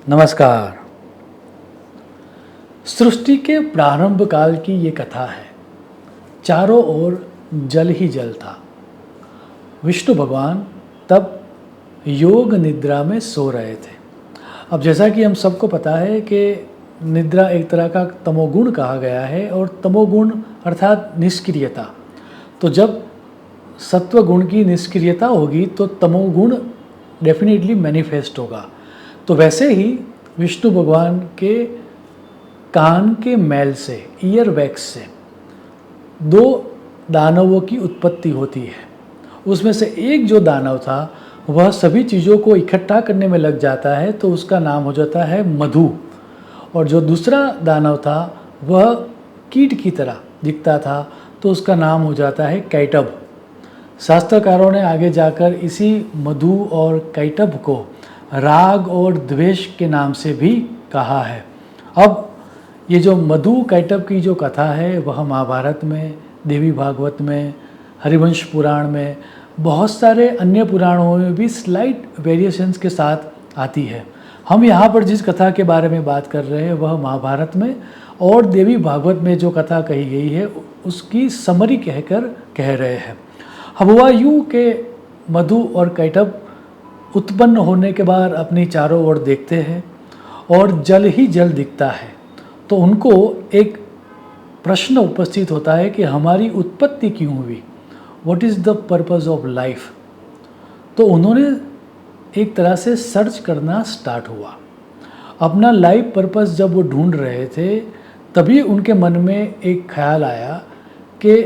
नमस्कार। सृष्टि के प्रारंभ काल की ये कथा है। चारों ओर जल ही जल था। विष्णु भगवान तब योग निद्रा में सो रहे थे। अब जैसा कि हम सबको पता है कि निद्रा एक तरह का तमोगुण कहा गया है, और तमोगुण अर्थात निष्क्रियता। तो जब सत्व गुण की निष्क्रियता होगी तो तमोगुण डेफिनेटली मैनिफेस्ट होगा। तो वैसे ही विष्णु भगवान के कान के मैल से, ईयर वैक्स से, दो दानवों की उत्पत्ति होती है। उसमें से एक जो दानव था वह सभी चीज़ों को इकट्ठा करने में लग जाता है, तो उसका नाम हो जाता है मधु। और जो दूसरा दानव था वह कीट की तरह दिखता था, तो उसका नाम हो जाता है कैटभ। शास्त्रकारों ने आगे जाकर इसी मधु और कैटभ को राग और द्वेष के नाम से भी कहा है। अब ये जो मधु कैटभ की जो कथा है वह महाभारत में, देवी भागवत में, हरिवंश पुराण में, बहुत सारे अन्य पुराणों में भी स्लाइट वेरिएशंस के साथ आती है। हम यहाँ पर जिस कथा के बारे में बात कर रहे हैं वह महाभारत में और देवी भागवत में जो कथा कही गई है उसकी समरी कहकर कह रहे हैं। अब हुआ यूँ के मधु और कैटभ उत्पन्न होने के बाद अपनी चारों ओर देखते हैं और जल ही जल दिखता है। तो उनको एक प्रश्न उपस्थित होता है कि हमारी उत्पत्ति क्यों हुई, what is the purpose of life. तो उन्होंने एक तरह से सर्च करना स्टार्ट हुआ। अपना लाइफ पर्पस जब वो ढूंढ रहे थे तभी उनके मन में एक ख्याल आया कि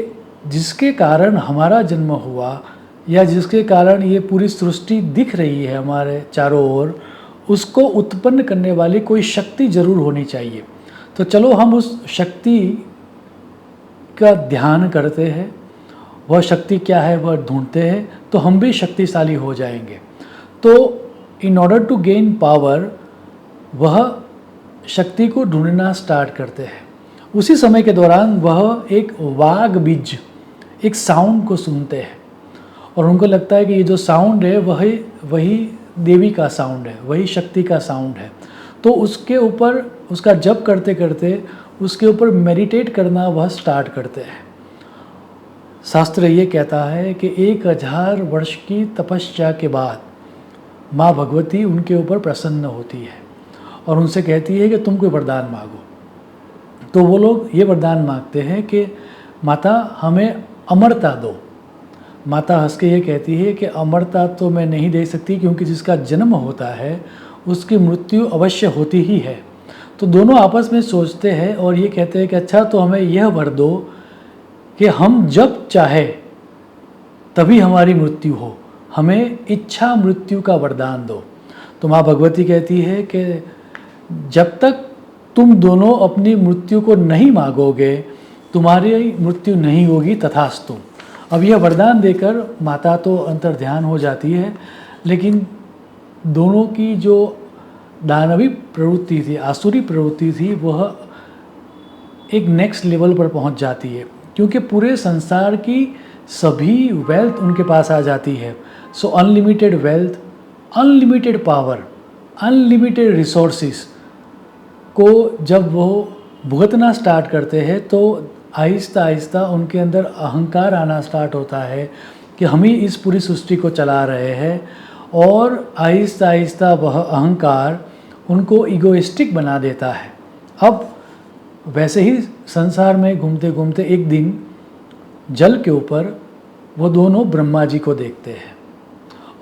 जिसके कारण हमारा जन्म हुआ या जिसके कारण ये पूरी सृष्टि दिख रही है हमारे चारों ओर, उसको उत्पन्न करने वाली कोई शक्ति जरूर होनी चाहिए। तो चलो हम उस शक्ति का ध्यान करते हैं, वह शक्ति क्या है वह ढूंढते हैं, तो हम भी शक्तिशाली हो जाएंगे। तो in order to gain power वह शक्ति को ढूंढना स्टार्ट करते हैं। उसी समय के दौरान वह एक वाग बीज, एक साउंड को सुनते हैं और उनको लगता है कि ये जो साउंड है वही देवी का साउंड है, वही शक्ति का साउंड है। तो उसके ऊपर उसका जप करते करते उसके ऊपर मेडिटेट करना वह स्टार्ट करते हैं। शास्त्र ये कहता है कि 1000 वर्ष की तपस्या के बाद माँ भगवती उनके ऊपर प्रसन्न होती है और उनसे कहती है कि तुम कोई वरदान मांगो। तो वो लोग ये वरदान मांगते हैं कि माता हमें अमरता दो। माता हंस के ये कहती है कि अमरता तो मैं नहीं दे सकती, क्योंकि जिसका जन्म होता है उसकी मृत्यु अवश्य होती ही है। तो दोनों आपस में सोचते हैं और ये कहते हैं कि अच्छा तो हमें यह वर दो कि हम जब चाहे तभी हमारी मृत्यु हो, हमें इच्छा मृत्यु का वरदान दो। तो माँ भगवती कहती है कि जब तक तुम दोनों अपनी मृत्यु को नहीं मांगोगे तुम्हारी मृत्यु नहीं होगी, तथास्तु। अब यह वरदान देकर माता तो अंतर्ध्यान हो जाती है, लेकिन दोनों की जो दानवी प्रवृत्ति थी, आसुरी प्रवृत्ति थी, वह एक नेक्स्ट लेवल पर पहुंच जाती है, क्योंकि पूरे संसार की सभी वेल्थ उनके पास आ जाती है। So unlimited wealth, unlimited power, unlimited resources को जब वो भुगतना स्टार्ट करते हैं तो आहिस्ता आहिस्ता उनके अंदर अहंकार आना स्टार्ट होता है कि हम ही इस पूरी सृष्टि को चला रहे हैं, और आहिस्ता आहिस्ता वह अहंकार उनको इगोइस्टिक बना देता है। अब वैसे ही संसार में घूमते घूमते एक दिन जल के ऊपर वो दोनों ब्रह्मा जी को देखते हैं,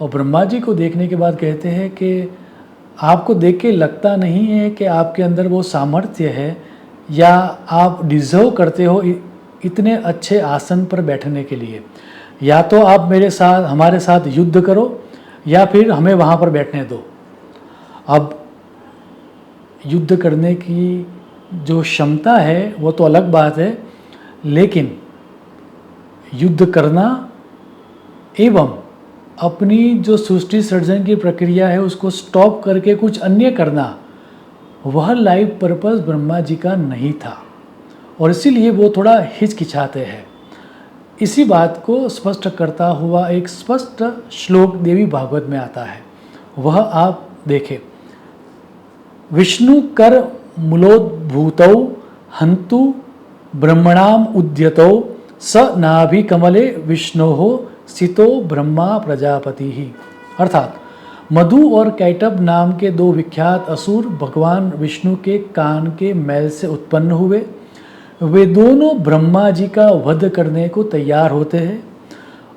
और ब्रह्मा जी को देखने के बाद कहते हैं कि आपको देख के लगता नहीं है कि आपके अंदर वो सामर्थ्य है या आप डिज़र्व करते हो इतने अच्छे आसन पर बैठने के लिए। या तो आप हमारे साथ युद्ध करो या फिर हमें वहाँ पर बैठने दो। अब युद्ध करने की जो क्षमता है वो तो अलग बात है, लेकिन युद्ध करना एवं अपनी जो सृष्टि सर्जन की प्रक्रिया है उसको स्टॉप करके कुछ अन्य करना, वह लाइफ पर्पस ब्रह्मा जी का नहीं था, और इसीलिए वो थोड़ा हिचकिचाते हैं। इसी बात को स्पष्ट करता हुआ एक स्पष्ट श्लोक देवी भागवत में आता है, वह आप देखें। विष्णु कर मूलोद्भूतौ हंतु ब्रह्मणाम उद्यतौ स नाभि कमले विष्णोः स्थितो ब्रह्मा प्रजापति ही। अर्थात मधु और कैटभ नाम के दो विख्यात असुर भगवान विष्णु के कान के मैल से उत्पन्न हुए। वे दोनों ब्रह्मा जी का वध करने को तैयार होते हैं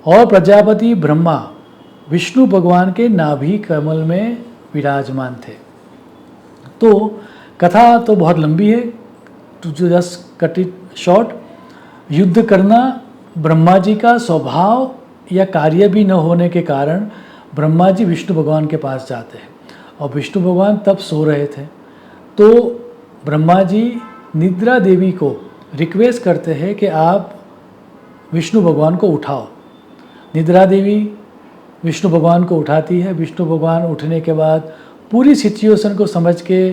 और प्रजापति ब्रह्मा विष्णु भगवान के नाभि कमल में विराजमान थे। तो कथा तो बहुत लंबी है, to just cut it short. युद्ध करना ब्रह्मा जी का स्वभाव या कार्य भी न होने के कारण ब्रह्मा जी विष्णु भगवान के पास जाते हैं और विष्णु भगवान तब सो रहे थे। तो ब्रह्मा जी निद्रा देवी को रिक्वेस्ट करते हैं कि आप विष्णु भगवान को उठाओ। निद्रा देवी विष्णु भगवान को उठाती है। विष्णु भगवान उठने के बाद पूरी सिचुएशन को समझ के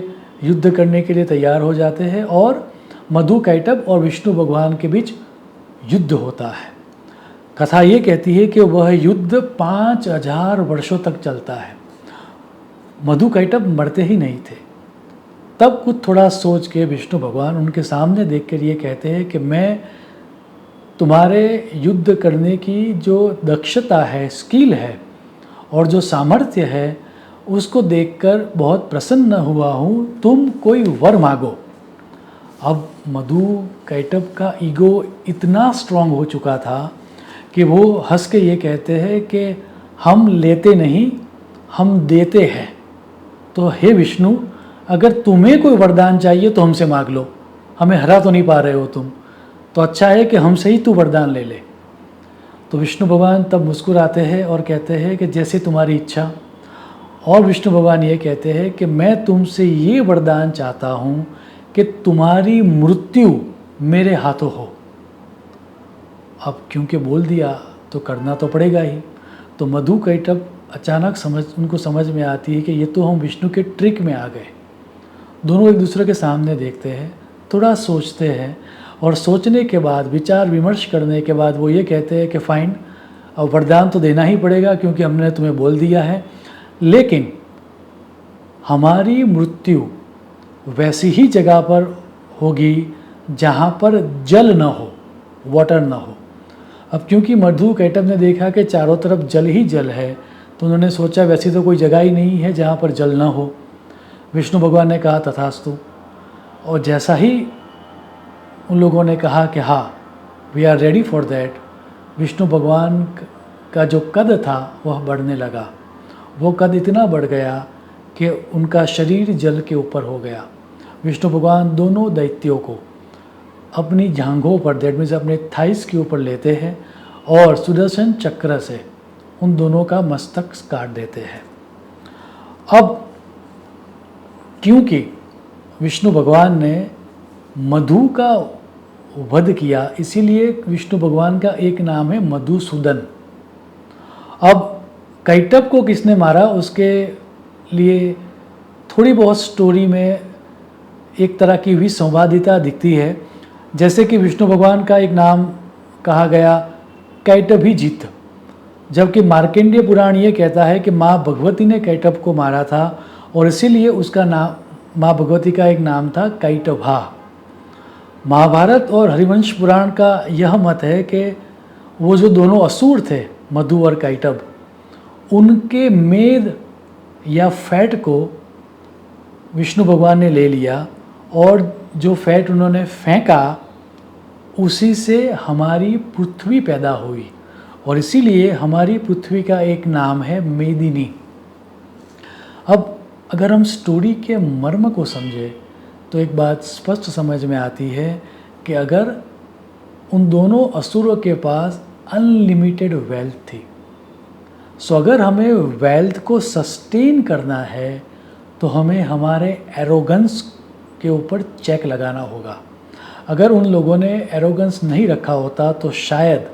युद्ध करने के लिए तैयार हो जाते हैं और मधु कैटभ और विष्णु भगवान के बीच युद्ध होता है। कथा ये कहती है कि वह युद्ध 5000 वर्षों तक चलता है। मधु कैटभ मरते ही नहीं थे। तब कुछ थोड़ा सोच के विष्णु भगवान उनके सामने देख कर ये कहते हैं कि मैं तुम्हारे युद्ध करने की जो दक्षता है, स्किल है और जो सामर्थ्य है उसको देखकर बहुत प्रसन्न हुआ हूँ, तुम कोई वर मांगो। अब मधु कैटभ का ईगो इतना स्ट्रांग हो चुका था कि वो हंस के ये कहते हैं कि हम लेते नहीं, हम देते हैं। तो हे विष्णु, अगर तुम्हें कोई वरदान चाहिए तो हमसे मांग लो, हमें हरा तो नहीं पा रहे हो तुम, तो अच्छा है कि हमसे ही तू वरदान ले ले। तो विष्णु भगवान तब मुस्कुराते हैं और कहते हैं कि जैसे तुम्हारी इच्छा। और विष्णु भगवान ये कहते हैं कि मैं तुमसे ये वरदान चाहता हूँ कि तुम्हारी मृत्यु मेरे हाथों हो। अब क्योंकि बोल दिया तो करना तो पड़ेगा ही। तो मधु कैटभ अचानक उनको समझ में आती है कि ये तो हम विष्णु के ट्रिक में आ गए। दोनों एक दूसरे के सामने देखते हैं, थोड़ा सोचते हैं और सोचने के बाद, विचार विमर्श करने के बाद वो ये कहते हैं कि फाइन, अब वरदान तो देना ही पड़ेगा क्योंकि हमने तुम्हें बोल दिया है, लेकिन हमारी मृत्यु वैसी ही जगह पर होगी जहाँ पर जल न हो, वाटर न हो। अब क्योंकि मधु कैटभ ने देखा कि चारों तरफ जल ही जल है, तो उन्होंने सोचा वैसी तो कोई जगह ही नहीं है जहाँ पर जल न हो। विष्णु भगवान ने कहा तथास्तु। और जैसा ही उन लोगों ने कहा कि हाँ we are ready for that, Vishnu भगवान का जो कद था वह बढ़ने लगा। वो कद इतना बढ़ गया कि उनका शरीर जल के ऊपर हो गया। विष्णु भगवान दोनों दैत्यों को अपनी जांघों पर, दैट मीन्स अपने थाइस के ऊपर लेते हैं और सुदर्शन चक्र से उन दोनों का मस्तक काट देते हैं। अब क्योंकि विष्णु भगवान ने मधु का वध किया, इसीलिए विष्णु भगवान का एक नाम है मधुसूदन। अब कैटभ को किसने मारा उसके लिए थोड़ी बहुत स्टोरी में एक तरह की हुई संवादिता दिखती है। जैसे कि विष्णु भगवान का एक नाम कहा गया कैटभीजित, जबकि मार्कंडेय पुराण ये कहता है कि माँ भगवती ने कैटभ को मारा था और इसीलिए उसका नाम, माँ भगवती का एक नाम था कैटभा। महाभारत और हरिवंश पुराण का यह मत है कि वो जो दोनों असुर थे मधु और कैटभ, उनके मेद या फैट को विष्णु भगवान ने ले लिया और जो फैट उन्होंने फेंका उसी से हमारी पृथ्वी पैदा हुई और इसीलिए हमारी पृथ्वी का एक नाम है मेदिनी। अब अगर हम स्टोरी के मर्म को समझें तो एक बात स्पष्ट समझ में आती है कि अगर उन दोनों असुरों के पास अनलिमिटेड वेल्थ थी, सो अगर हमें वेल्थ को सस्टेन करना है तो हमें हमारे एरोगेंस के ऊपर चेक लगाना होगा। अगर उन लोगों ने एरोगेंस नहीं रखा होता तो शायद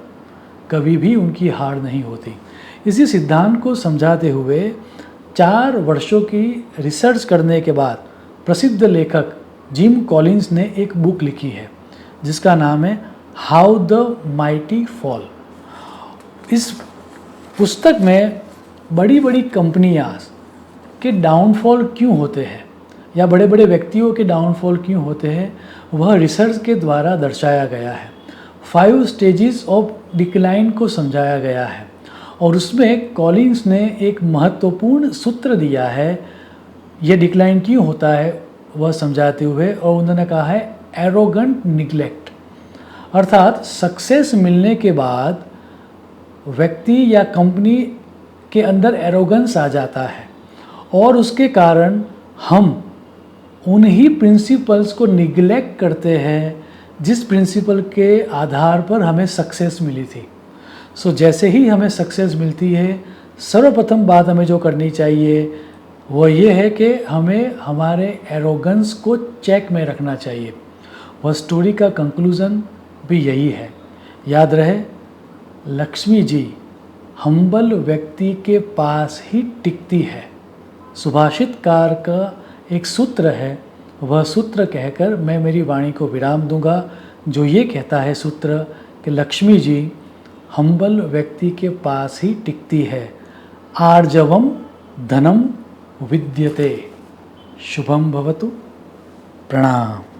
कभी भी उनकी हार नहीं होती। इसी सिद्धांत को समझाते हुए 4 वर्षों की रिसर्च करने के बाद प्रसिद्ध लेखक जिम कॉलिंस ने एक बुक लिखी है जिसका नाम है हाउ द माइटी फॉल। इस पुस्तक में बड़ी बड़ी कंपनियां के डाउनफॉल क्यों होते हैं या बड़े बड़े व्यक्तियों के डाउनफॉल क्यों होते हैं, वह रिसर्च के द्वारा दर्शाया गया है। 5 स्टेजेस ऑफ डिक्लाइन को समझाया गया है और उसमें कॉलिंस ने एक महत्वपूर्ण सूत्र दिया है, यह डिक्लाइन क्यों होता है वह समझाते हुए, और उन्होंने कहा है एरोगेंट निग्लेक्ट, अर्थात सक्सेस मिलने के बाद व्यक्ति या कंपनी के अंदर एरोगेंस आ जाता है और उसके कारण हम उन्हीं प्रिंसिपल्स को निग्लेक्ट करते हैं जिस प्रिंसिपल के आधार पर हमें सक्सेस मिली थी। सो जैसे ही हमें सक्सेस मिलती है, सर्वप्रथम बात हमें जो करनी चाहिए वो ये है कि हमें हमारे एरोगेंस को चेक में रखना चाहिए। वह स्टोरी का कंक्लूज़न भी यही है। याद रहे, लक्ष्मी जी हम्बल व्यक्ति के पास ही टिकती है। सुभाषितकार का एक सूत्र है, वह सूत्र कहकर मैं मेरी वाणी को विराम दूंगा, जो ये कहता है सूत्र कि लक्ष्मी जी हम्बल व्यक्ति के पास ही टिकती है। आर्जवम धनम विद्यते। शुभम भवतु। प्रणाम।